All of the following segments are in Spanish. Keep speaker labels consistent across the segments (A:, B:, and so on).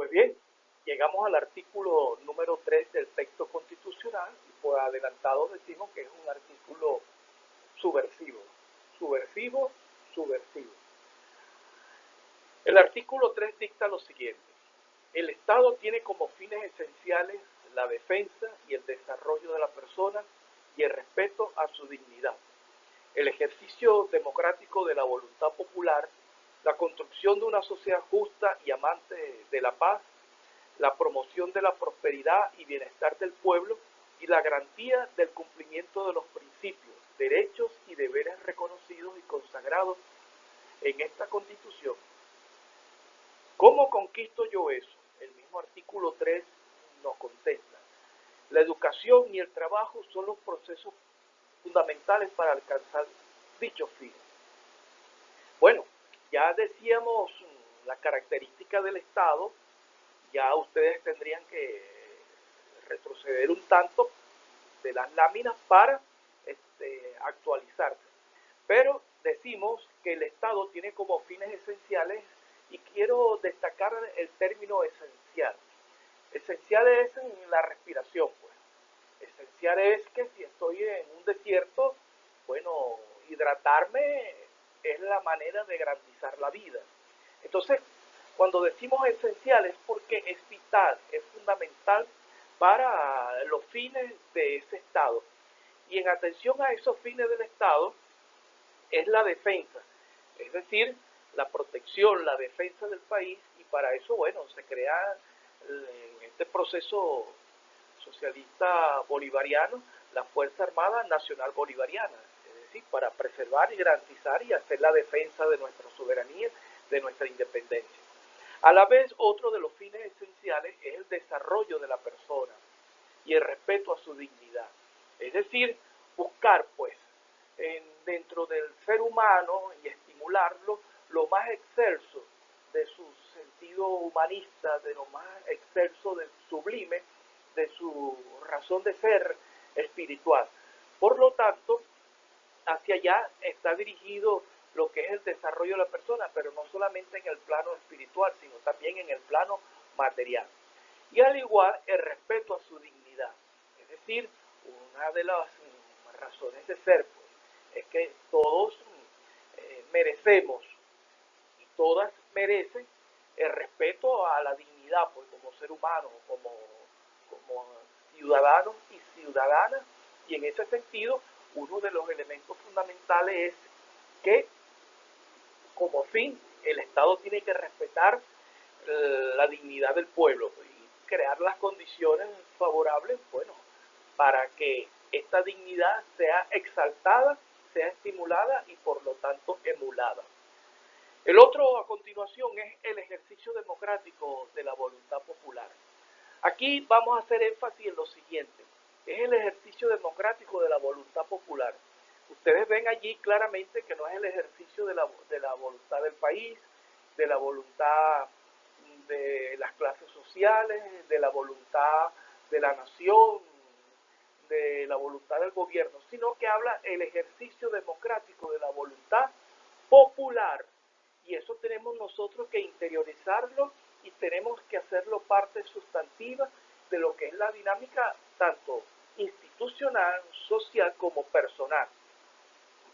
A: Pues bien, llegamos al artículo número 3 del texto constitucional y por adelantado decimos que es un artículo subversivo, subversivo, subversivo. El artículo 3 dicta lo siguiente: el Estado tiene como fines esenciales la defensa y el desarrollo de la persona y el respeto a su dignidad, el ejercicio democrático de la voluntad popular, la construcción de una sociedad justa y amante de la paz, la promoción de la prosperidad y bienestar del pueblo y la garantía del cumplimiento de los principios, derechos y deberes reconocidos y consagrados en esta Constitución. ¿Cómo conquisto yo eso? El mismo artículo 3 nos contesta. La educación y el trabajo son los procesos fundamentales para alcanzar dichos fines. Bueno, ya decíamos la característica del Estado, ya ustedes tendrían que retroceder un tanto de las láminas para actualizarse. Pero decimos que el Estado tiene como fines esenciales, y quiero destacar el término esencial. Esencial es en la respiración, pues. Esencial es que si estoy en un desierto, bueno, hidratarme es la manera de garantizar la vida. Entonces, cuando decimos esencial es porque es vital, es fundamental para los fines de ese Estado. Y en atención a esos fines del Estado es la defensa, es decir, la protección, la defensa del país, y para eso, bueno, se crea en este proceso socialista bolivariano la Fuerza Armada Nacional Bolivariana, es decir, para preservar y garantizar y hacer la defensa de nuestra soberanía, de nuestra independencia. A la vez, otro de los fines esenciales es el desarrollo de la persona y el respeto a su dignidad, es decir, buscar, pues, dentro del ser humano y estimularlo lo más excelso de su sentido humanista, de lo más excelso del sublime, de su razón de ser espiritual. Por lo tanto, hacia allá está dirigido lo que es el desarrollo de la persona, pero no solamente en el plano espiritual, sino también en el plano material. Y al igual, el respeto a su dignidad. Es decir, una de las razones de ser, pues, es que todos merecemos y todas merecen el respeto a la dignidad, pues, como ser humano, como ciudadanos y ciudadanas, y en ese sentido uno de los elementos fundamentales es que como fin el Estado tiene que respetar la dignidad del pueblo y crear las condiciones favorables, bueno, para que esta dignidad sea exaltada, sea estimulada y por lo tanto emulada. El otro a continuación es el ejercicio democrático de la voluntad popular. Aquí vamos a hacer énfasis en lo siguiente: es el ejercicio democrático de la voluntad popular. Ustedes ven allí claramente que no es el ejercicio de la voluntad del país, de la voluntad de las clases sociales, de la voluntad de la nación, de la voluntad del gobierno, sino que habla el ejercicio democrático de la voluntad popular. Y eso tenemos nosotros que interiorizarlo y tenemos que hacerlo parte sustantiva de lo que es la dinámica tanto institucional, social como personal.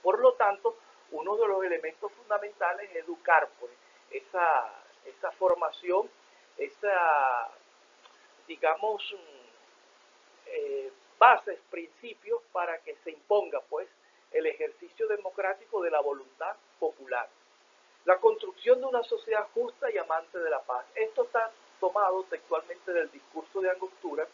A: Por lo tanto, uno de los elementos fundamentales es educar, pues, esa formación, esa, digamos, bases, principios para que se imponga, pues, el ejercicio democrático de la voluntad popular. La construcción de una sociedad justa y amante de la paz. Esto está tomado textualmente del discurso de Angostura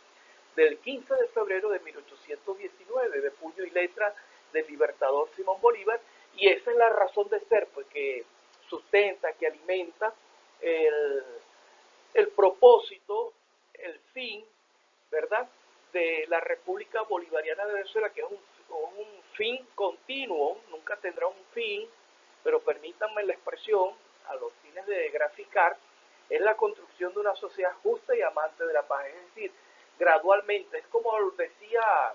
A: del 15 de febrero de 1819, de puño y letra del libertador Simón Bolívar, y esa es la razón de ser, pues, que sustenta, que alimenta el propósito, el fin, ¿verdad?, de la República Bolivariana de Venezuela, que es un fin continuo, nunca tendrá un fin, pero permítanme la expresión, a los fines de graficar, es la construcción de una sociedad justa y amante de la paz. Es decir, gradualmente, es como decía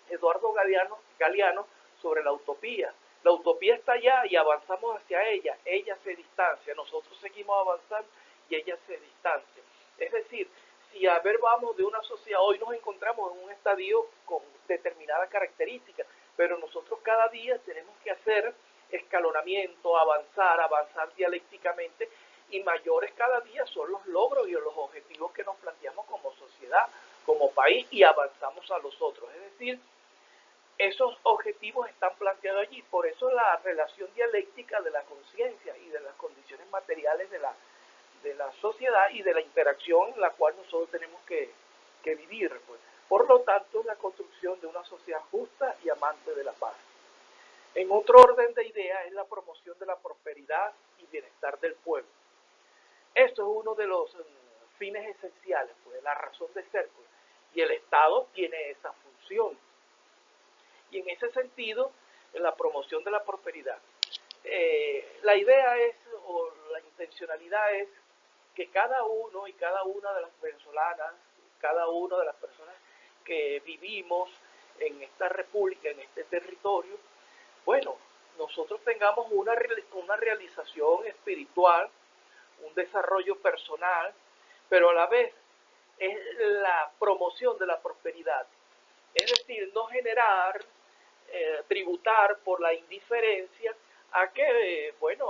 A: Eduardo Galeano sobre la utopía. La utopía está allá y avanzamos hacia ella se distancia, nosotros seguimos avanzando y ella se distancia. Es decir, si a ver vamos de una sociedad, hoy nos encontramos en un estadio con determinadas características, pero nosotros cada día tenemos que hacer escalonamiento, avanzar dialécticamente, y mayores cada día son los logros y los objetivos que nos planteamos como sociedad, como país, y avanzamos a los otros. Es decir, esos objetivos están planteados allí. Por eso la relación dialéctica de la conciencia y de las condiciones materiales de la sociedad y de la interacción en la cual nosotros tenemos que vivir, pues. Por lo tanto, la construcción de una sociedad justa y amante de la paz. En otro orden de ideas es la promoción de la prosperidad y bienestar del pueblo. Esto es uno de los fines esenciales, pues, la razón de ser, pues, y el Estado tiene esa función. Y en ese sentido, la promoción de la prosperidad. La idea es, o la intencionalidad es, que cada uno y cada una de las venezolanas, cada una de las personas que vivimos en esta república, en este territorio, bueno, nosotros tengamos una realización espiritual, un desarrollo personal, pero a la vez es la promoción de la prosperidad. Es decir, no generar, tributar por la indiferencia a que, bueno,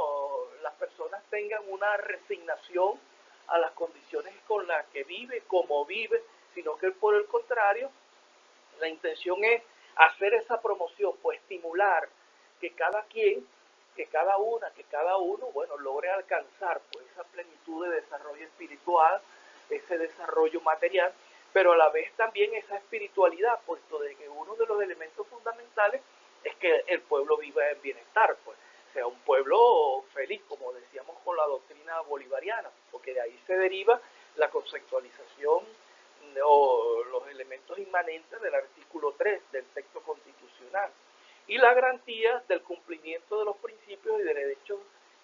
A: las personas tengan una resignación a las condiciones con las que vive, como vive, sino que por el contrario, la intención es hacer esa promoción, pues estimular que cada quien, que cada una, que cada uno, bueno, logre alcanzar pues esa plenitud de desarrollo espiritual, ese desarrollo material, pero a la vez también esa espiritualidad, puesto de que uno de los elementos fundamentales es que el pueblo viva en bienestar, pues sea un pueblo feliz, como decíamos con la doctrina bolivariana, porque de ahí se deriva la conceptualización o los elementos inmanentes del artículo 3 del texto constitucional y la garantía del cumplimiento de los principios y de derechos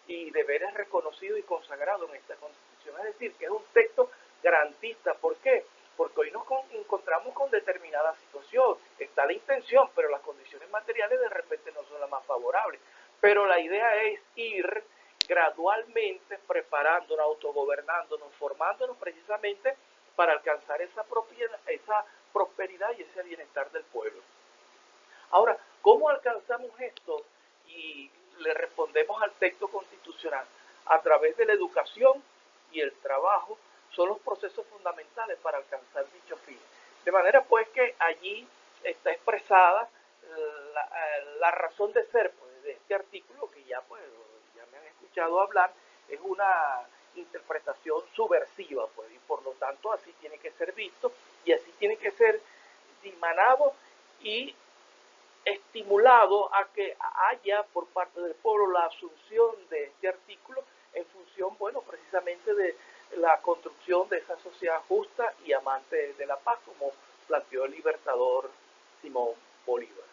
A: y deberes reconocidos y consagrados en esta Constitución. Es decir, que es un texto garantista. ¿Por qué? Porque hoy nos encontramos con determinada situación. Está la intención, pero las condiciones materiales de repente no son las más favorables. Pero la idea es ir gradualmente preparándonos, autogobernándonos, formándonos precisamente para alcanzar esa prosperidad y ese bienestar del pueblo. Ahora, ¿cómo alcanzamos esto? Y le respondemos al texto constitucional. A través de la educación y el trabajo son los procesos fundamentales para alcanzar dicho fin. De manera pues que allí está expresada la razón de ser pues, de este artículo, que ya pues ya me han escuchado hablar, es una interpretación subversiva, pues, y por lo tanto así tiene que ser visto y así tiene que ser dimanado y estimulado a que haya por parte del pueblo la asunción de este artículo en función, bueno, precisamente de la construcción de esa sociedad justa y amante de la paz, como planteó el libertador Simón Bolívar.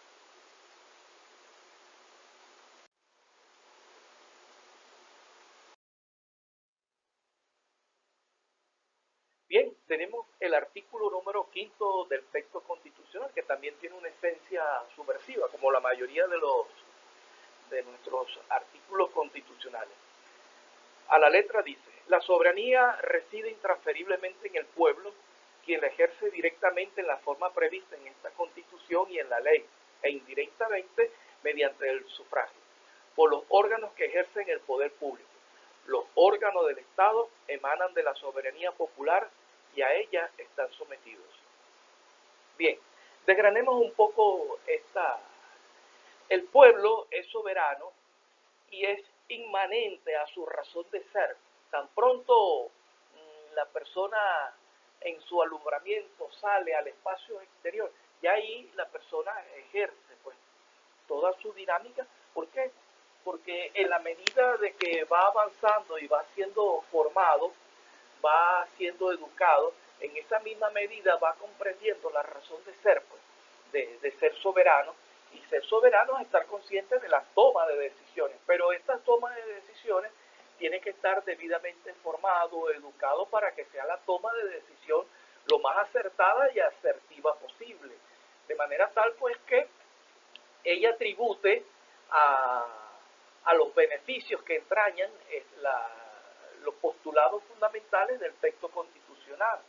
A: Bien, tenemos el artículo número 5 del texto constitucional, que también tiene una esencia subversiva, como la mayoría de nuestros artículos constitucionales. A la letra dice: la soberanía reside intransferiblemente en el pueblo, quien la ejerce directamente en la forma prevista en esta Constitución y en la ley, e indirectamente mediante el sufragio, por los órganos que ejercen el poder público. Los órganos del Estado emanan de la soberanía popular y a ella están sometidos. Bien, desgranemos un poco esta. El pueblo es soberano y es inmanente a su razón de ser. Tan pronto la persona en su alumbramiento sale al espacio exterior, y ahí la persona ejerce pues toda su dinámica. ¿Por qué? Porque en la medida de que va avanzando y va siendo formado, va siendo educado, en esa misma medida va comprendiendo la razón de ser, pues, de ser soberano, y ser soberano es estar consciente de la toma de decisiones, pero esta toma de decisiones tiene que estar debidamente formado, educado, para que sea la toma de decisión lo más acertada y asertiva posible, de manera tal pues que ella tribute a, a los beneficios que entrañan los postulados fundamentales del texto constitucional.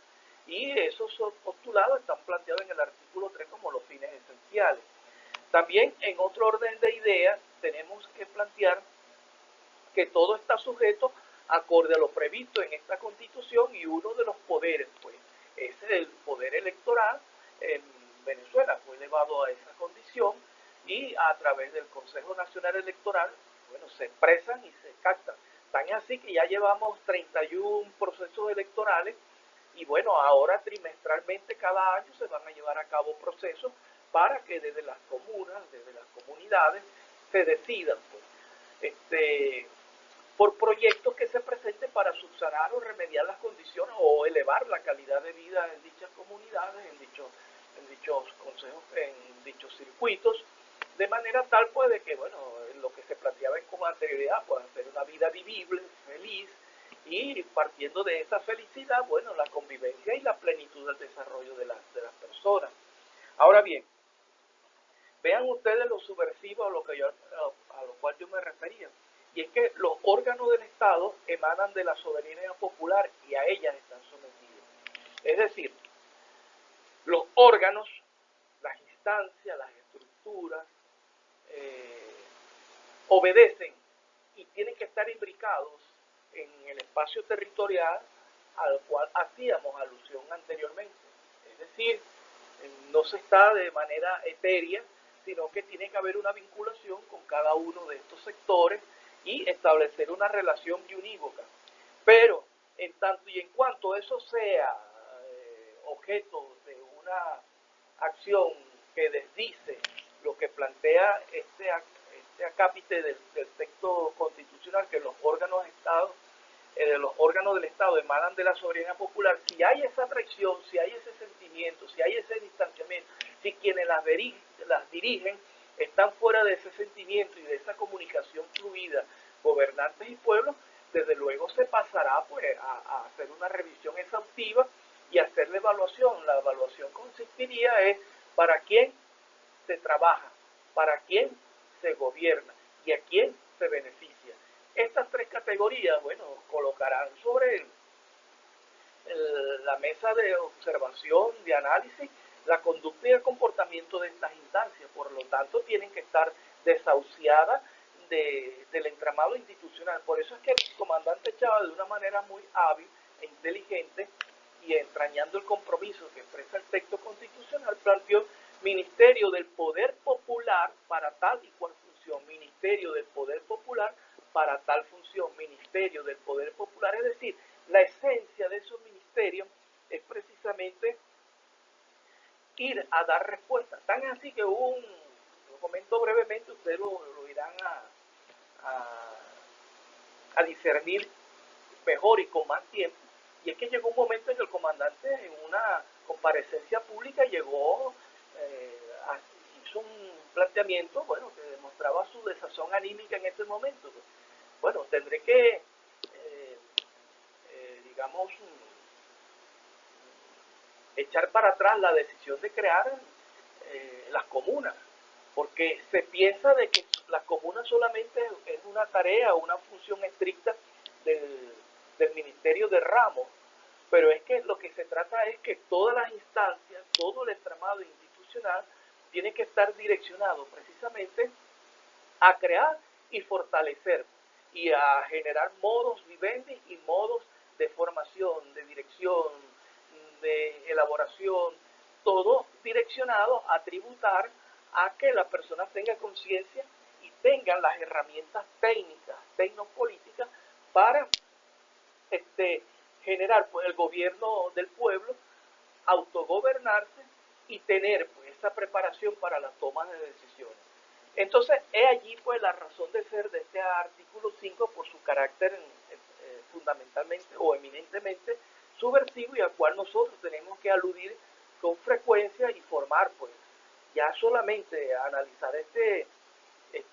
A: Y esos postulados están planteados en el artículo 3 como los fines esenciales. También en otro orden de ideas tenemos que plantear que todo está sujeto acorde a lo previsto en esta Constitución, y uno de los poderes, pues, es el poder electoral. En Venezuela fue elevado a esa condición y a través del Consejo Nacional Electoral, bueno, se expresan y se captan. Tan es así que ya llevamos 31 procesos electorales y bueno, ahora trimestralmente cada año se van a llevar a cabo procesos para que desde las comunas, desde las comunidades, se decidan, pues, por proyectos que se presenten para subsanar o remediar las condiciones o elevar la calidad de vida en dichas comunidades, en dichos consejos, en dichos circuitos, de manera tal pues de que, bueno, lo que se planteaba con anterioridad, pueda ser una vida vivible, feliz, y partiendo de esa felicidad, bueno, la convivencia y la plenitud del desarrollo de las personas. Ahora bien, vean ustedes lo subversivo a lo cual yo me refería, y es que los órganos del Estado emanan de la soberanía popular y a ellas están sometidos. Es decir, los órganos, las instancias, las estructuras, obedecen y tienen que estar imbricados en el espacio territorial al cual hacíamos alusión anteriormente. Es decir, no se está de manera etérea, sino que tiene que haber una vinculación con cada uno de estos sectores y establecer una relación unívoca. Pero en tanto y en cuanto eso sea objeto de una acción que desdice lo que plantea este acápite del texto constitucional, que los órganos del Estado emanan de la soberanía popular, si hay esa traición, si hay ese sentimiento, si hay ese distanciamiento, si quienes las dirigen están fuera de ese sentimiento y de esa comunicación fluida, gobernantes y pueblos, desde luego se pasará pues a hacer una revisión exhaustiva y hacer la evaluación. La evaluación consistiría en para quién se trabaja, para quién se gobierna y a quién se beneficia. Estas tres categorías, bueno, colocarán sobre la mesa de observación, de análisis, la conducta y el comportamiento de estas instancias. Por lo tanto, tienen que estar desahuciadas del entramado institucional. Por eso es que el comandante Chávez, de una manera muy hábil e inteligente y entrañando el compromiso que expresa el texto constitucional, planteó Ministerio del Poder Popular para tal y cual función, Ministerio del Poder Popular para tal función, Ministerio del Poder Popular. Es decir, la esencia de esos ministerios es precisamente ir a dar respuesta. Tan así que hubo lo comento brevemente, ustedes lo irán a discernir mejor y con más tiempo, y es que llegó un momento en que el comandante en una comparecencia pública hizo un planteamiento, bueno, que demostraba su desazón anímica en ese momento. Bueno, tendré que, digamos, echar para atrás la decisión de crear las comunas, porque se piensa de que las comunas solamente es una tarea o una función estricta del Ministerio de Ramos, pero es que lo que se trata es que todas las instancias, todo el entramado institucional tiene que estar direccionado precisamente a crear y fortalecer y a generar modos vivendi y modos de formación, de dirección, de elaboración, todo direccionado a tributar a que las personas tengan conciencia y tengan las herramientas técnicas, tecnopolíticas para generar pues, el gobierno del pueblo, autogobernarse y tener pues, esa preparación para la toma de decisiones. Entonces, es allí pues la razón de ser de este artículo 5 por su carácter fundamentalmente o eminentemente subversivo, y al cual nosotros tenemos que aludir con frecuencia y formar pues ya solamente analizar este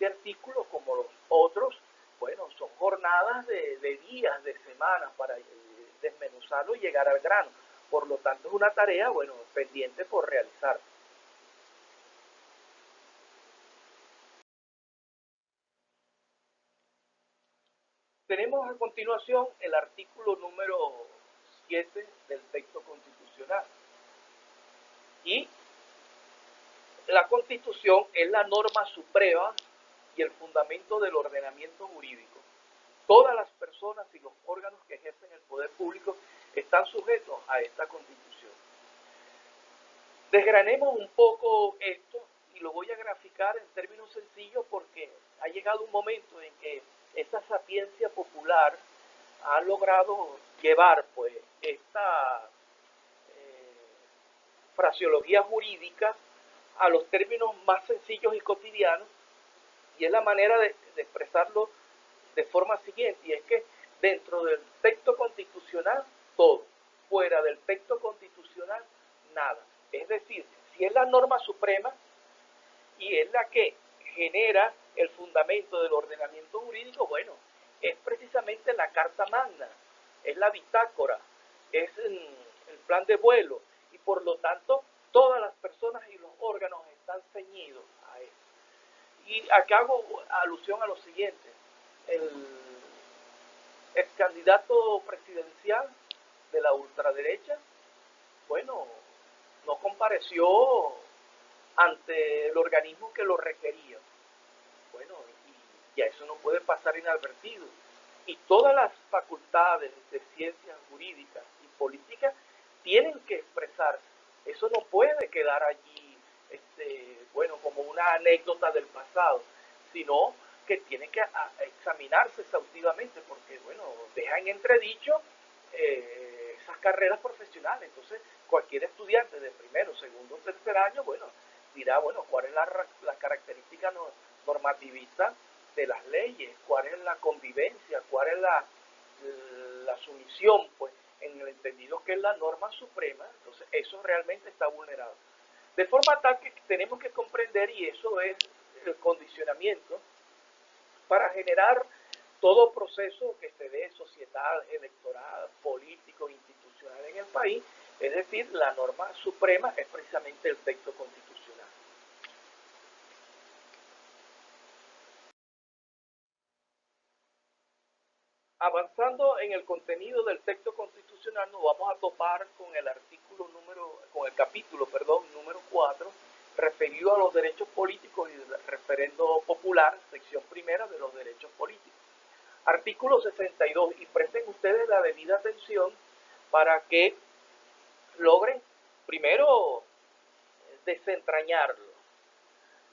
A: artículo como los otros, bueno, son jornadas de días, de semanas para desmenuzarlo y llegar al grano. Por lo tanto, es una tarea, bueno, pendiente por realizar. Tenemos a continuación el artículo número 7 del texto constitucional. Y la Constitución es la norma suprema y el fundamento del ordenamiento jurídico. Todas las personas y los órganos que ejercen el poder público están sujetos a esta Constitución. Desgranemos un poco esto y lo voy a graficar en términos sencillos porque ha llegado un momento en que esa sapiencia popular ha logrado llevar pues esta fraseología jurídica a los términos más sencillos y cotidianos, y es la manera de expresarlo de forma siguiente, y es que dentro del texto constitucional todo, fuera del texto constitucional nada. Es decir, si es la norma suprema y es la que genera el fundamento del ordenamiento jurídico, bueno, es precisamente la Carta Magna, es la bitácora, es el plan de vuelo, y por lo tanto todas las personas y los órganos están ceñidos a eso. Y acá hago alusión a lo siguiente: el candidato presidencial de la ultraderecha, bueno, no compareció ante el organismo que lo requería. Bueno, y a eso no puede pasar inadvertido. Y todas las facultades de ciencias jurídicas y políticas tienen que expresarse. Eso no puede quedar allí, bueno, como una anécdota del pasado, sino que tiene que examinarse exhaustivamente, porque, bueno, deja en entredicho esas carreras profesionales. Entonces, cualquier estudiante de primero, segundo o tercer año, bueno, dirá, bueno, cuál es la característica normativista de las leyes, cuál es la convivencia, cuál es la sumisión, pues, en el entendido que es la norma suprema. Entonces eso realmente está vulnerado. De forma tal que tenemos que comprender, y eso es el condicionamiento, para generar todo proceso que se dé societal, electoral, político, institucional en el país, es decir, la norma suprema es precisamente el texto constitucional. Avanzando en el contenido del texto constitucional, nos vamos a topar con el capítulo número 4, referido a los derechos políticos y el referendo popular, sección primera de los derechos políticos. Artículo 62, y presten ustedes la debida atención para que logren primero desentrañarlo,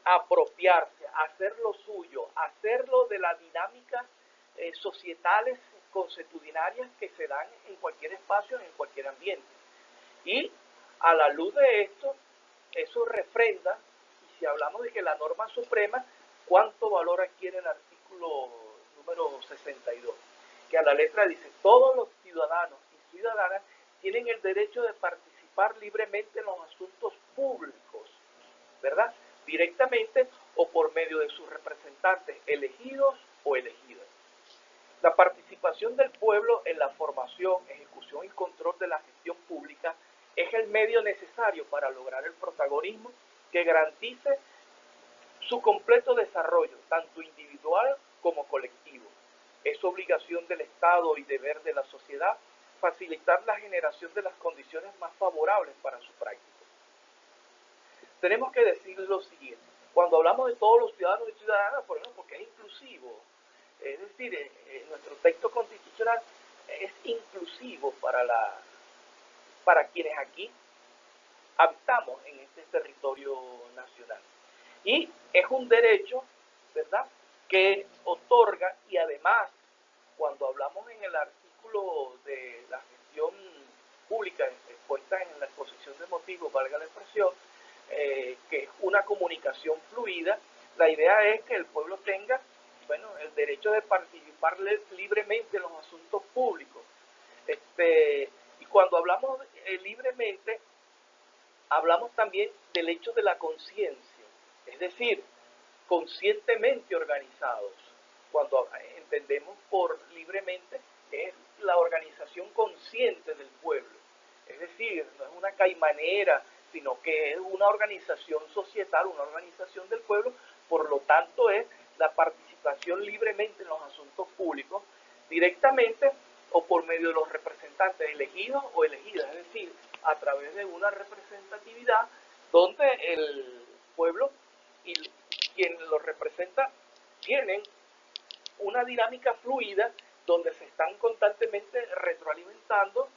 A: apropiarse, hacerlo suyo, hacerlo de la dinámica societales consuetudinarias que se dan en cualquier espacio, en cualquier ambiente. Y a la luz de esto, eso refrenda, y si hablamos de que la norma suprema, ¿cuánto valor adquiere el artículo número 62? Que a la letra dice: todos los ciudadanos y ciudadanas tienen el derecho de participar libremente en los asuntos públicos, ¿verdad? Directamente o por medio de sus representantes elegidos o elegidas. La participación del pueblo en la formación, ejecución y control de la gestión pública es el medio necesario para lograr el protagonismo que garantice su completo desarrollo, tanto individual como colectivo. Es obligación del Estado y deber de la sociedad facilitar la generación de las condiciones más favorables para su práctica. Tenemos que decir lo siguiente: cuando hablamos de todos los ciudadanos y ciudadanas, por ejemplo, porque es inclusivo, es decir, nuestro texto constitucional es inclusivo para quienes aquí habitamos en este territorio nacional. Y es un derecho, ¿verdad?, que otorga, y además, cuando hablamos en el artículo de la gestión pública expuesta en la exposición de motivos, valga la expresión, que es una comunicación fluida, la idea es que el pueblo tenga, bueno, el derecho de participar libremente en los asuntos públicos. Y cuando hablamos libremente, hablamos también del hecho de la conciencia, es decir, conscientemente organizados. Cuando entendemos por libremente, es la organización consciente del pueblo, es decir, no es una caimanera, sino que es una organización societal, una organización del pueblo. Por lo tanto, es la participación libremente en los asuntos públicos, directamente o por medio de los representantes elegidos o elegidas, es decir, a través de una representatividad donde el pueblo y quien lo representa tienen una dinámica fluida donde se están constantemente retroalimentando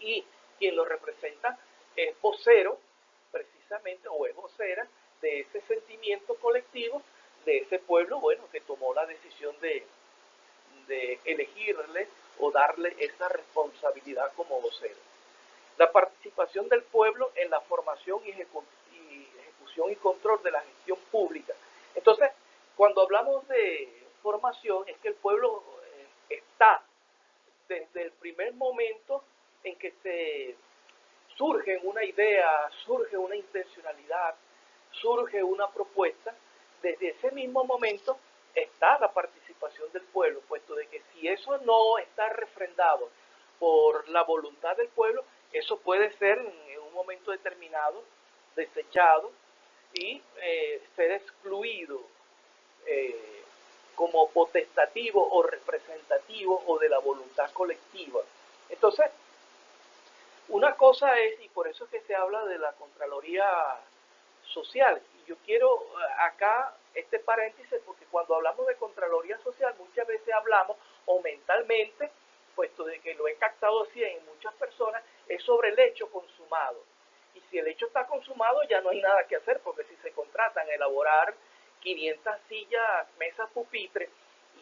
A: y quien lo representa es vocero precisamente o es vocera de ese sentimiento colectivo de ese pueblo, bueno, que tomó la decisión de elegirle o darle esa responsabilidad como vocero. La participación del pueblo en la formación y ejecución y control de la gestión pública. Entonces, cuando hablamos de formación, es que el pueblo está desde el primer momento en que se surge una idea, surge una intencionalidad, surge una propuesta, desde ese mismo momento está la participación del pueblo, puesto de que si eso no está refrendado por la voluntad del pueblo, eso puede ser en un momento determinado desechado y ser excluido eh, como potestativo o representativo o de la voluntad colectiva. Entonces, una cosa es, y por eso es que se habla de la Contraloría Social, y yo quiero acá este paréntesis porque cuando hablamos de Contraloría Social muchas veces hablamos, o mentalmente, puesto de que lo he captado así en muchas personas, es sobre el hecho consumado. Y si el hecho está consumado ya no hay nada que hacer, porque si se contratan a elaborar 500 sillas, mesas, pupitres,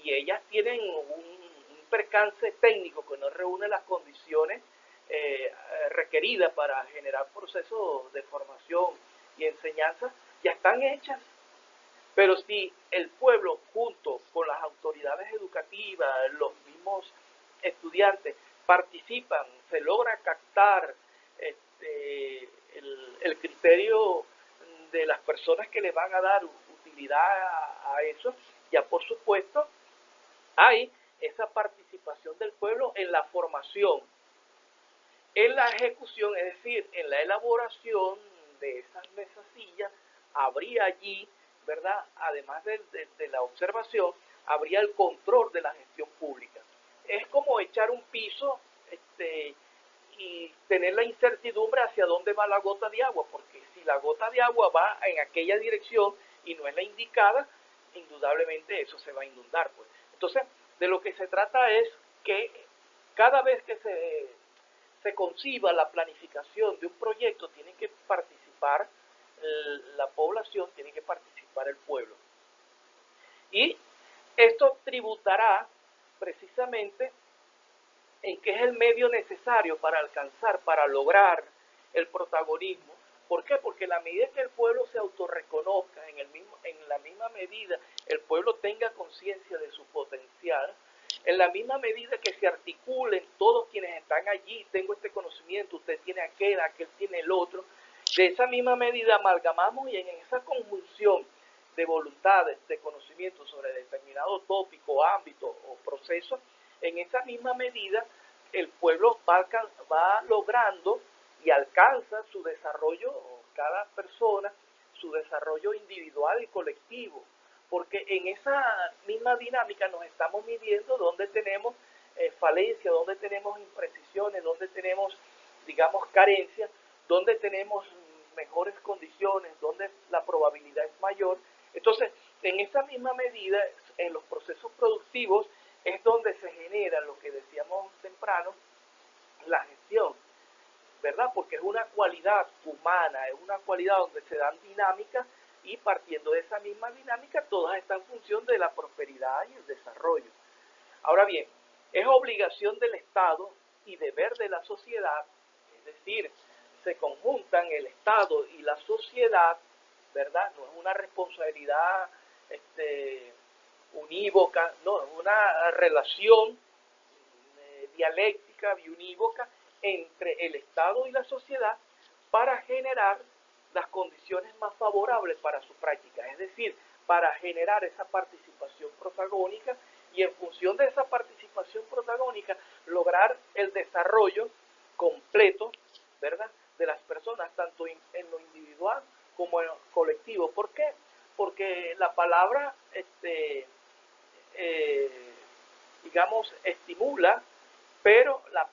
A: y ellas tienen un percance técnico que no reúne las condiciones requeridas para generar procesos de formación y enseñanza, ya están hechas. Pero si el pueblo, junto con las autoridades educativas, los mismos estudiantes, participan, se logra captar el criterio de las personas que le van a dar utilidad a eso, ya por supuesto hay esa participación del pueblo en la formación, en la ejecución, es decir, en la elaboración de esas mesasillas, habría allí, ¿verdad? Además de la observación, habría el control de la gestión pública. Es como echar un piso y tener la incertidumbre hacia dónde va la gota de agua, porque si la gota de agua va en aquella dirección y no es la indicada, indudablemente eso se va a inundar, pues. Entonces, de lo que se trata es que cada vez que se conciba la planificación de un proyecto, tiene que participar la población, tiene que participar el pueblo. Y esto tributará precisamente en qué es el medio necesario para alcanzar, para lograr el protagonismo. ¿Por qué? Porque la medida que el pueblo se autorreconozca, en la misma medida el pueblo tenga conciencia de su potencial, en la misma medida que se articulen todos quienes están allí, tengo este conocimiento, usted tiene aquel tiene el otro, de esa misma medida amalgamamos y en esa conjunción de voluntades, de conocimientos sobre determinado tópico, ámbito o proceso, en esa misma medida el pueblo va logrando y alcanza su desarrollo, cada persona, su desarrollo individual y colectivo, porque en esa misma dinámica nos estamos midiendo dónde tenemos falencias, dónde tenemos imprecisiones, dónde tenemos, digamos, carencias, dónde tenemos mejores condiciones, dónde la probabilidad es mayor. Entonces, en esa misma medida, en los procesos productivos, es donde se genera lo que decíamos temprano, la gestión, ¿verdad? Porque es una cualidad humana, es una cualidad donde se dan dinámicas y partiendo de esa misma dinámica, todas están en función de la prosperidad y el desarrollo. Ahora bien, es obligación del Estado y deber de la sociedad, es decir, se conjuntan el Estado y la sociedad, ¿verdad? No es una responsabilidad unívoca, no, es una relación dialéctica, biunívoca entre el Estado y la sociedad para generar las condiciones más favorables para su práctica, es decir, para generar esa participación protagónica y en función de esa participación protagónica lograr el desarrollo completo, ¿verdad?, de las personas, tanto en lo individual como en lo colectivo. ¿Por qué? Porque la palabra, y digamos, estimula, pero la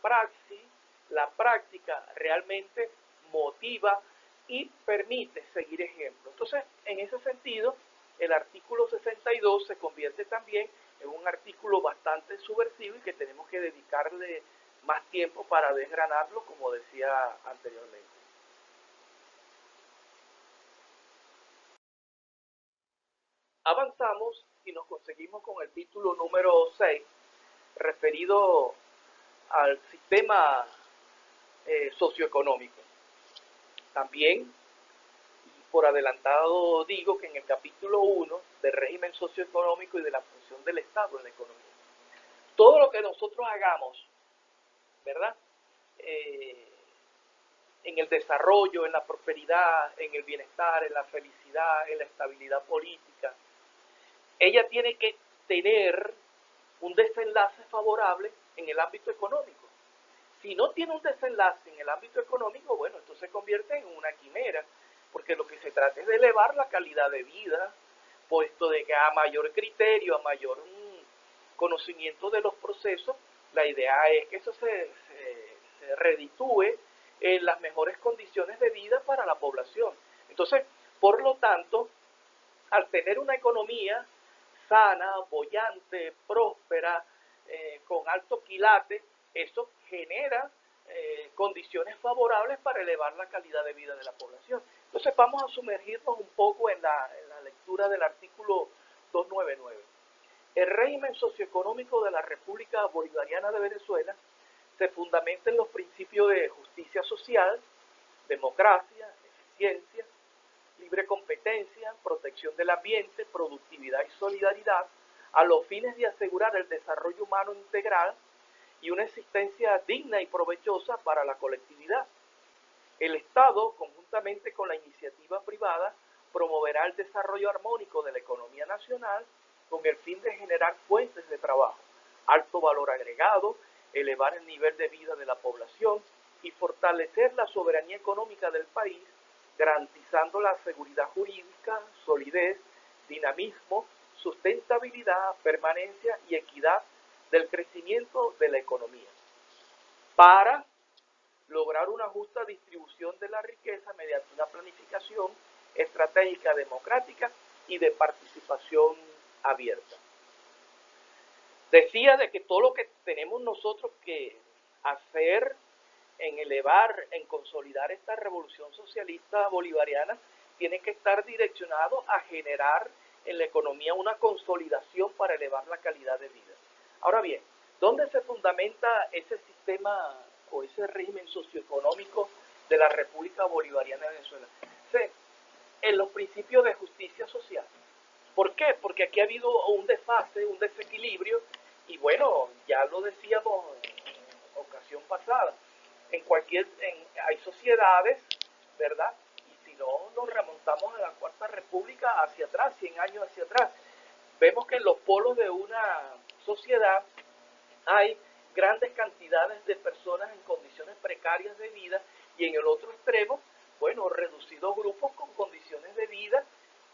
A: práctica realmente motiva y permite seguir ejemplos. Entonces, en ese sentido, el artículo 62 se convierte también en un artículo bastante subversivo y que tenemos que dedicarle más tiempo para desgranarlo, como decía anteriormente. Avanzamos y nos conseguimos con el título número 6, referido al sistema socioeconómico. También, por adelantado, digo que en el capítulo 1 del régimen socioeconómico y de la función del Estado en la economía, todo lo que nosotros hagamos, ¿verdad? En el desarrollo, en la prosperidad, en el bienestar, en la felicidad, en la estabilidad política, ella tiene que tener un desenlace favorable en el ámbito económico. Si no tiene un desenlace en el ámbito económico, bueno, esto se convierte en una quimera, porque lo que se trata es de elevar la calidad de vida, puesto de que a mayor criterio, a mayor conocimiento de los procesos, la idea es que eso se reditúe en las mejores condiciones de vida para la población. Entonces, por lo tanto, al tener una economía sana, boyante, próspera, con alto quilate, eso genera condiciones favorables para elevar la calidad de vida de la población. Entonces vamos a sumergirnos un poco en la lectura del artículo 299. El régimen socioeconómico de la República Bolivariana de Venezuela se fundamenta en los principios de justicia social, democracia, eficiencia, libre competencia, protección del ambiente, productividad y solidaridad, a los fines de asegurar el desarrollo humano integral y una existencia digna y provechosa para la colectividad. El Estado, conjuntamente con la iniciativa privada, promoverá el desarrollo armónico de la economía nacional con el fin de generar fuentes de trabajo, alto valor agregado, elevar el nivel de vida de la población y fortalecer la soberanía económica del país, garantizando la seguridad jurídica, solidez, dinamismo, sustentabilidad, permanencia y equidad del crecimiento de la economía, para lograr una justa distribución de la riqueza mediante una planificación estratégica democrática y de participación abierta. Decía de que todo lo que tenemos nosotros que hacer en elevar, en consolidar esta revolución socialista bolivariana, tiene que estar direccionado a generar en la economía una consolidación para elevar la calidad de vida. Ahora bien, ¿dónde se fundamenta ese sistema o ese régimen socioeconómico de la República Bolivariana de Venezuela? En los principios de justicia social. ¿Por qué? Porque aquí ha habido un desfase, un desequilibrio, y bueno, ya lo decíamos en ocasión pasada, hay sociedades, ¿verdad? Y si no nos remontamos a la Cuarta República hacia atrás, 100 años hacia atrás, vemos que en los polos de una sociedad hay grandes cantidades de personas en condiciones precarias de vida y en el otro extremo, bueno, reducidos grupos con condiciones de vida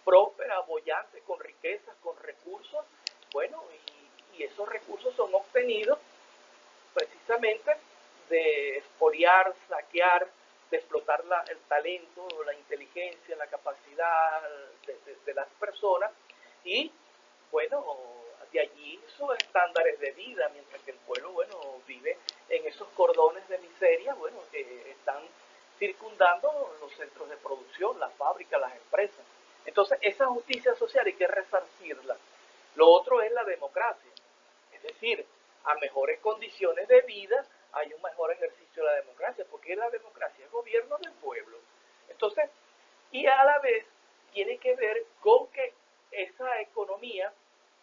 A: prósperas, bollantes, con riquezas, con recursos, bueno, y esos recursos son obtenidos precisamente de expoliar, saquear, de explotar el talento, la inteligencia, la capacidad de las personas y, bueno, de allí sus estándares de vida, mientras que el pueblo, bueno, vive en esos cordones de miseria, bueno, que están circundando los centros de producción, las fábricas, las empresas. Entonces, esa justicia social hay que resarcirla. Lo otro es la democracia, es decir, a mejores condiciones de vida hay un mejor ejercicio de la democracia, porque la democracia es gobierno del pueblo. Entonces, y a la vez tiene que ver con que esa economía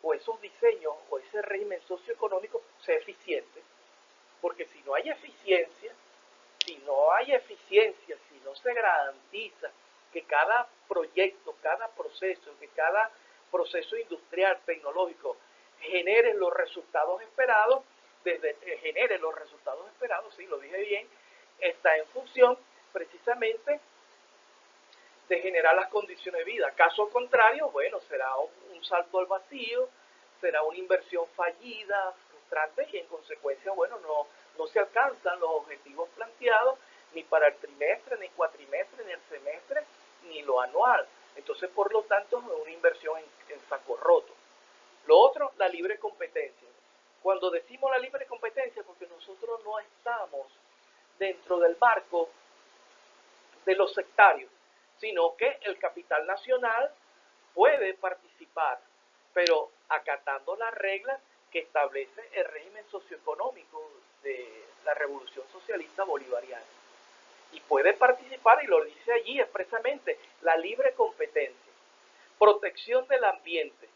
A: o esos diseños o ese régimen socioeconómico sea eficiente, porque si no hay eficiencia, si no se garantiza que cada proyecto, cada proceso industrial, tecnológico, genere los resultados esperados, sí, lo dije bien, está en función precisamente de generar las condiciones de vida. Caso contrario, bueno, será un salto al vacío, será una inversión fallida, frustrantes y en consecuencia, bueno, no se alcanzan los objetivos planteados ni para el trimestre, ni cuatrimestre, ni el semestre, ni lo anual. Entonces, por lo tanto, es una inversión en saco roto. Lo otro, la libre competencia. Cuando decimos la libre competencia, porque nosotros no estamos dentro del marco de los sectarios, sino que el capital nacional puede participar, pero acatando las reglas que establece el régimen socioeconómico de la Revolución Socialista Bolivariana. Y puede participar, y lo dice allí expresamente, la libre competencia, protección del ambiente.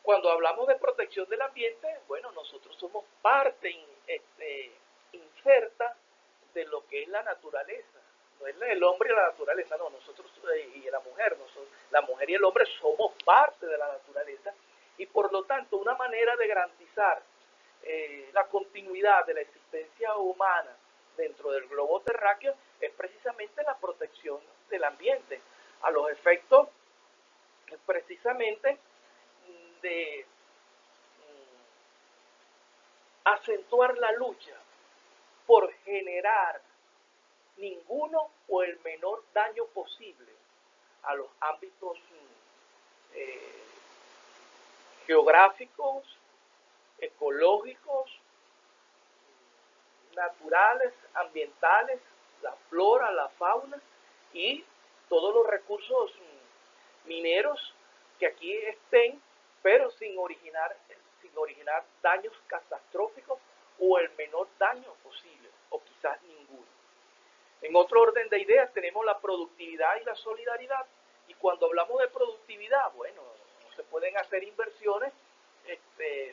A: Cuando hablamos de protección del ambiente, bueno, nosotros somos parte inserta de lo que es la naturaleza. No es el hombre y la naturaleza, no, nosotros y la mujer, la mujer y el hombre somos parte de la naturaleza y por lo tanto una manera de garantizar la continuidad de la existencia humana dentro del globo terráqueo es precisamente la protección del ambiente, a los efectos precisamente de acentuar la lucha por generar ninguno o el menor daño posible a los ámbitos geográficos, ecológicos, naturales, ambientales, la flora, la fauna y todos los recursos mineros que aquí estén, pero sin originar daños catastróficos o el menor daño posible, o quizás ninguno. En otro orden de ideas tenemos la productividad y la solidaridad. Y cuando hablamos de productividad, bueno, no se pueden hacer inversiones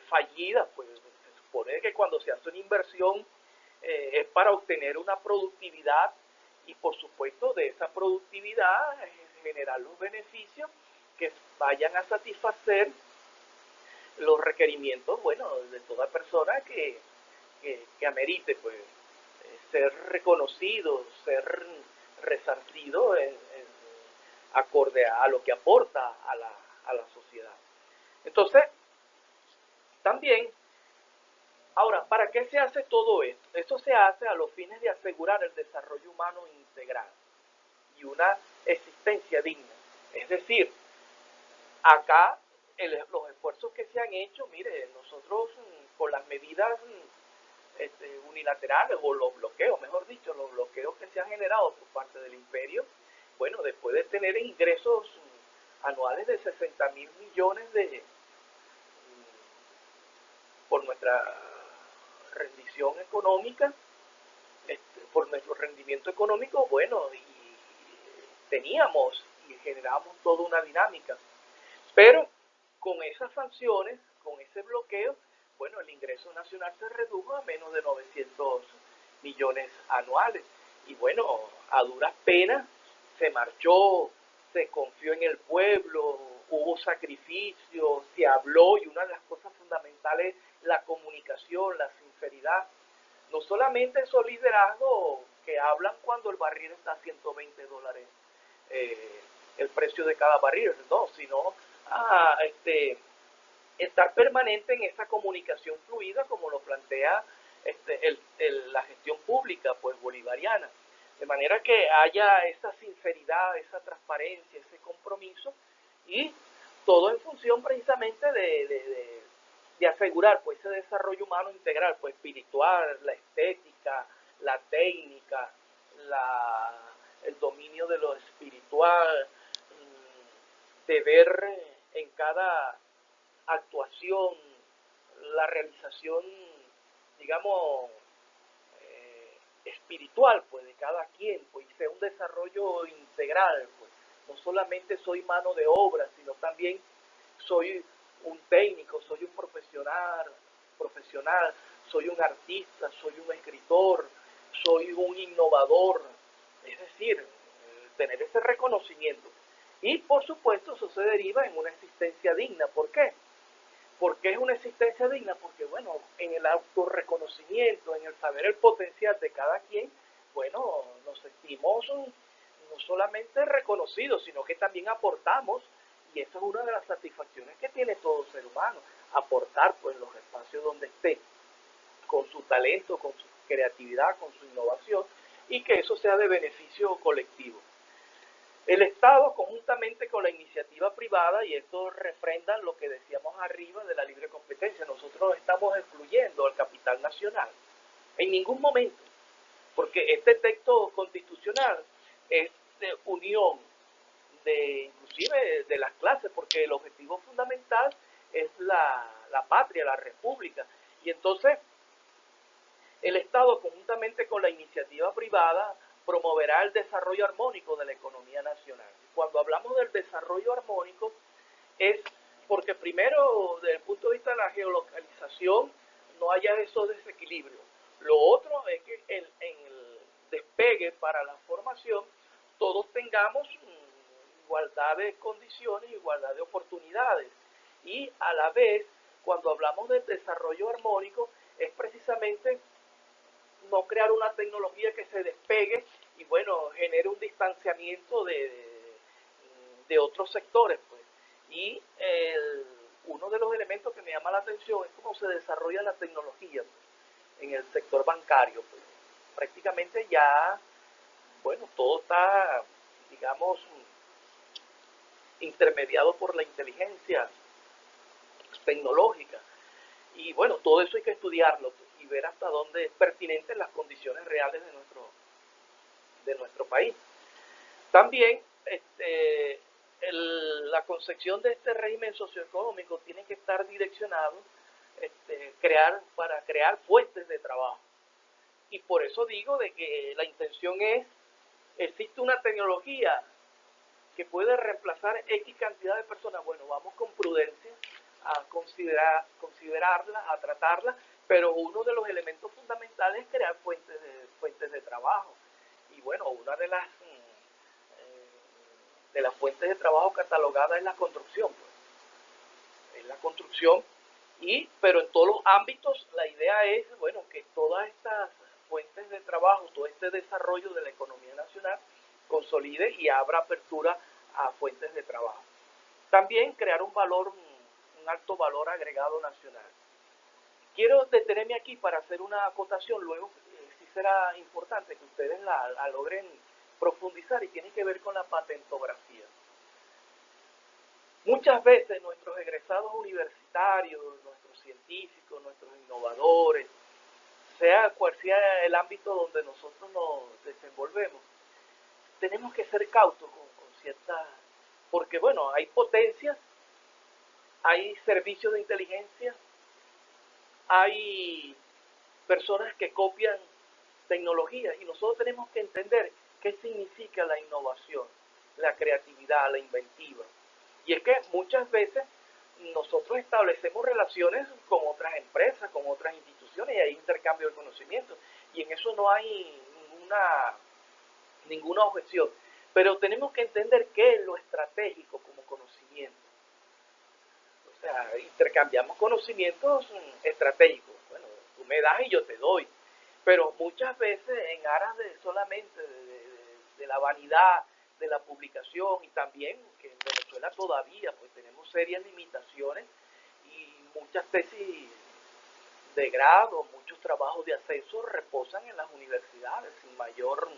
A: fallidas, pues se supone que cuando se hace una inversión es para obtener una productividad y por supuesto de esa productividad generar los beneficios que vayan a satisfacer los requerimientos, bueno, de toda persona que amerite, pues, ser reconocido, ser resarcido acorde a lo que aporta a la sociedad. Entonces, también, ahora, ¿para qué se hace todo esto? Esto se hace a los fines de asegurar el desarrollo humano integral y una existencia digna. Es decir, acá los esfuerzos que se han hecho, mire, nosotros con las medidas unilaterales o los bloqueos, mejor dicho, los bloqueos que se han generado por parte del imperio, bueno, después de tener ingresos anuales de 60.000 millones por nuestra rendición económica, por nuestro rendimiento económico, bueno, y teníamos y generábamos toda una dinámica. Pero con esas sanciones, con ese bloqueo, bueno, el ingreso nacional se redujo a menos de 900 millones anuales. Y bueno, a duras penas se marchó, se confió en el pueblo, hubo sacrificios, se habló y una de las cosas fundamentales, la comunicación, la sinceridad. No solamente esos liderazgos que hablan cuando el barril está a $120 el precio de cada barril, no, sino estar permanente en esa comunicación fluida como lo plantea la gestión pública pues bolivariana, de manera que haya esa sinceridad, esa transparencia, ese compromiso y todo en función precisamente de asegurar pues ese desarrollo humano integral, pues espiritual, la estética, la técnica, el dominio de lo espiritual, de ver en cada actuación la realización, digamos, espiritual pues de cada quien, pues sea un desarrollo integral, pues no solamente soy mano de obra, sino también soy un técnico, soy un profesional, soy un artista, soy un escritor, soy un innovador, es decir, tener ese reconocimiento. Y por supuesto eso se deriva en una existencia digna. ¿Por qué? ¿Por qué es una existencia digna? Porque bueno, en el autorreconocimiento, en el saber el potencial de cada quien, bueno, nos sentimos no solamente reconocidos, sino que también aportamos, y esa es una de las satisfacciones que tiene todo ser humano, aportar pues en los espacios espacio donde esté, con su talento, con su creatividad, con su innovación, y que eso sea de beneficio colectivo. El Estado, conjuntamente con la iniciativa privada, y esto refrenda lo que decíamos arriba de la libre competencia, nosotros estamos excluyendo al capital nacional en ningún momento, porque este texto constitucional es de unión de inclusive de las clases, porque el objetivo fundamental es la patria, la república, y entonces el Estado, conjuntamente con la iniciativa privada, promoverá el desarrollo armónico de la economía nacional. Cuando hablamos del desarrollo armónico, es porque primero, desde el punto de vista de la geolocalización, no haya esos desequilibrios. Lo otro es que en el despegue para la formación, todos tengamos igualdad de condiciones, igualdad de oportunidades. Y a la vez, cuando hablamos del desarrollo armónico, es precisamente no crear una tecnología que se despegue y bueno, genere un distanciamiento de otros sectores, pues. Y uno de los elementos que me llama la atención es cómo se desarrolla la tecnología, pues, en el sector bancario, pues. Prácticamente ya, bueno, todo está, digamos, intermediado por la inteligencia tecnológica. Y bueno, todo eso hay que estudiarlo, pues, y ver hasta dónde es pertinente las condiciones reales de nuestro país. También la concepción de este régimen socioeconómico tiene que estar direccionado para crear fuentes de trabajo. Y por eso digo de que la intención es, existe una tecnología que puede reemplazar X cantidad de personas. Bueno, vamos con prudencia a considerarla, a tratarla, pero uno de los elementos fundamentales es crear fuentes de trabajo. Y bueno, una de las fuentes de trabajo catalogadas es la construcción, pues. Es la construcción, pero en todos los ámbitos la idea es, bueno, que todas estas fuentes de trabajo, todo este desarrollo de la economía nacional consolide y abra apertura a fuentes de trabajo. También crear un alto valor agregado nacional. Quiero detenerme aquí para hacer una acotación, luego sí será importante que ustedes la logren profundizar, y tiene que ver con la patentografía. Muchas veces nuestros egresados universitarios, nuestros científicos, nuestros innovadores, sea cual sea el ámbito donde nosotros nos desenvolvemos, tenemos que ser cautos con ciertas, porque bueno, hay potencias, hay servicios de inteligencia, hay personas que copian tecnologías, y nosotros tenemos que entender qué significa la innovación, la creatividad, la inventiva. Y es que muchas veces nosotros establecemos relaciones con otras empresas, con otras instituciones, y hay intercambio de conocimientos, y en eso no hay ninguna objeción. Pero tenemos que entender qué es lo estratégico como conocimiento. O sea, intercambiamos conocimientos estratégicos. Bueno, tú me das y yo te doy. Pero muchas veces en aras de solamente de la vanidad, de la publicación, y también que en Venezuela todavía pues tenemos serias limitaciones y muchas tesis de grado, muchos trabajos de ascenso reposan en las universidades sin mayor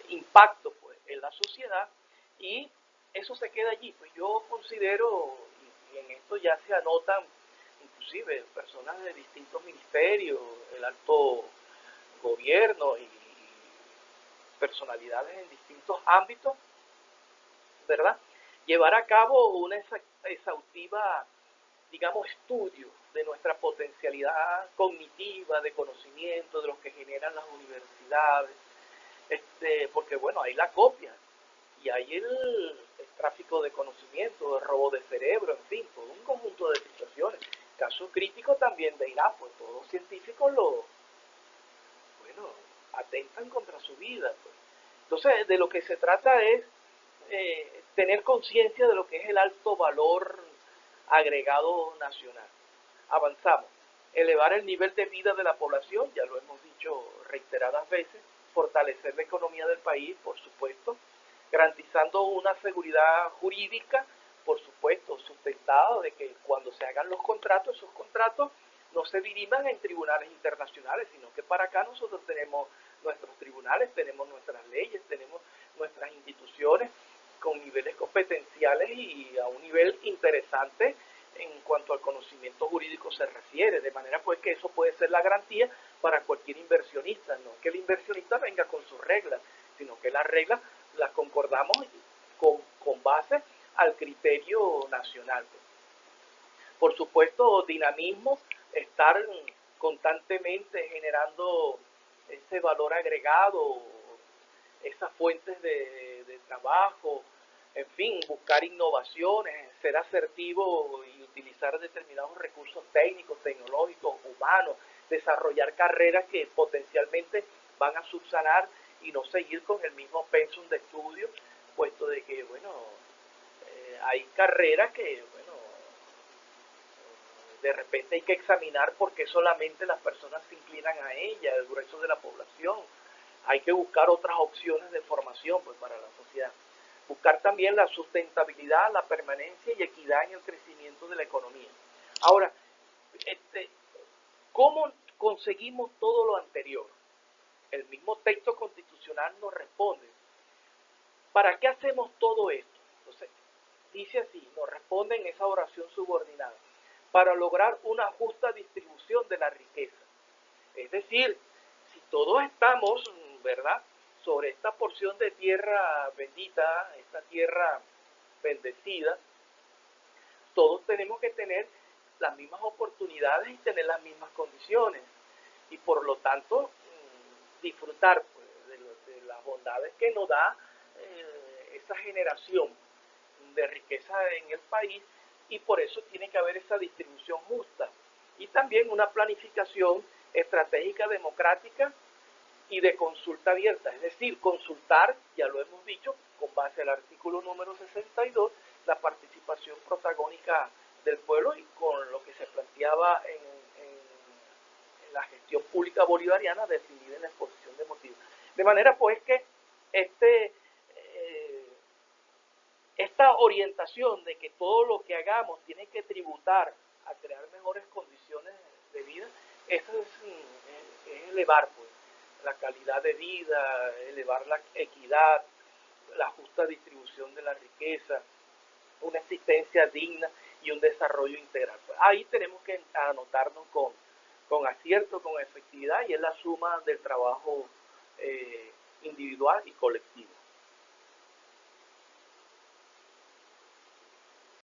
A: impacto pues en la sociedad, y eso se queda allí. Pues yo considero, y en esto ya se anotan inclusive personas de distintos ministerios, el alto gobierno y personalidades en distintos ámbitos, ¿verdad? Llevar a cabo una exhaustiva, digamos, estudio de nuestra potencialidad cognitiva, de conocimiento, de lo que generan las universidades, porque bueno, hay la copia, y hay el tráfico de conocimiento, el robo de cerebro, en fin, todo un conjunto de situaciones. Caso crítico también de Irak, pues todos los científicos bueno, atentan contra su vida, pues. Entonces, de lo que se trata es tener conciencia de lo que es el alto valor agregado nacional. Avanzamos. Elevar el nivel de vida de la población, ya lo hemos dicho reiteradas veces, fortalecer la economía del país, por supuesto, garantizando una seguridad jurídica, por supuesto, sustentar tratado de que cuando se hagan los contratos, esos contratos no se diriman en tribunales internacionales, sino que para acá nosotros tenemos nuestros tribunales, tenemos nuestras leyes, tenemos nuestras instituciones con niveles competenciales y a un nivel interesante en cuanto al conocimiento jurídico se refiere, de manera pues que eso puede ser la garantía para cualquier inversionista, no que el inversionista venga con sus reglas, sino que las reglas las concordamos con base al criterio nacional. Por supuesto, dinamismo, estar constantemente generando ese valor agregado, esas fuentes de trabajo, en fin, buscar innovaciones, ser asertivo y utilizar determinados recursos técnicos, tecnológicos, humanos, desarrollar carreras que potencialmente van a subsanar y no seguir con el mismo pensum de estudio, puesto de que, bueno, hay carreras que, bueno, de repente hay que examinar por qué solamente las personas se inclinan a ella, el grueso de la población. Hay que buscar otras opciones de formación pues, para la sociedad. Buscar también la sustentabilidad, la permanencia y equidad en el crecimiento de la economía. Ahora, ¿cómo conseguimos todo lo anterior? El mismo texto constitucional nos responde. ¿Para qué hacemos todo esto? Entonces, dice así, nos responde en esa oración subordinada, para lograr una justa distribución de la riqueza. Es decir, si todos estamos, ¿verdad?, sobre esta porción de tierra bendita, esta tierra bendecida, todos tenemos que tener las mismas oportunidades y tener las mismas condiciones. Y por lo tanto, disfrutar pues, de las bondades que nos da esa generación de riqueza en el país, y por eso tiene que haber esa distribución justa. Y también una planificación estratégica democrática y de consulta abierta, es decir, consultar, ya lo hemos dicho, con base al artículo número 62, la participación protagónica del pueblo y con lo que se planteaba en la gestión pública bolivariana definida en la exposición de motivos. De manera pues que esta orientación de que todo lo que hagamos tiene que tributar a crear mejores condiciones de vida, eso es elevar pues, la calidad de vida, elevar la equidad, la justa distribución de la riqueza, una existencia digna y un desarrollo integral. Pues ahí tenemos que anotarnos con acierto, con efectividad, y es la suma del trabajo individual y colectivo.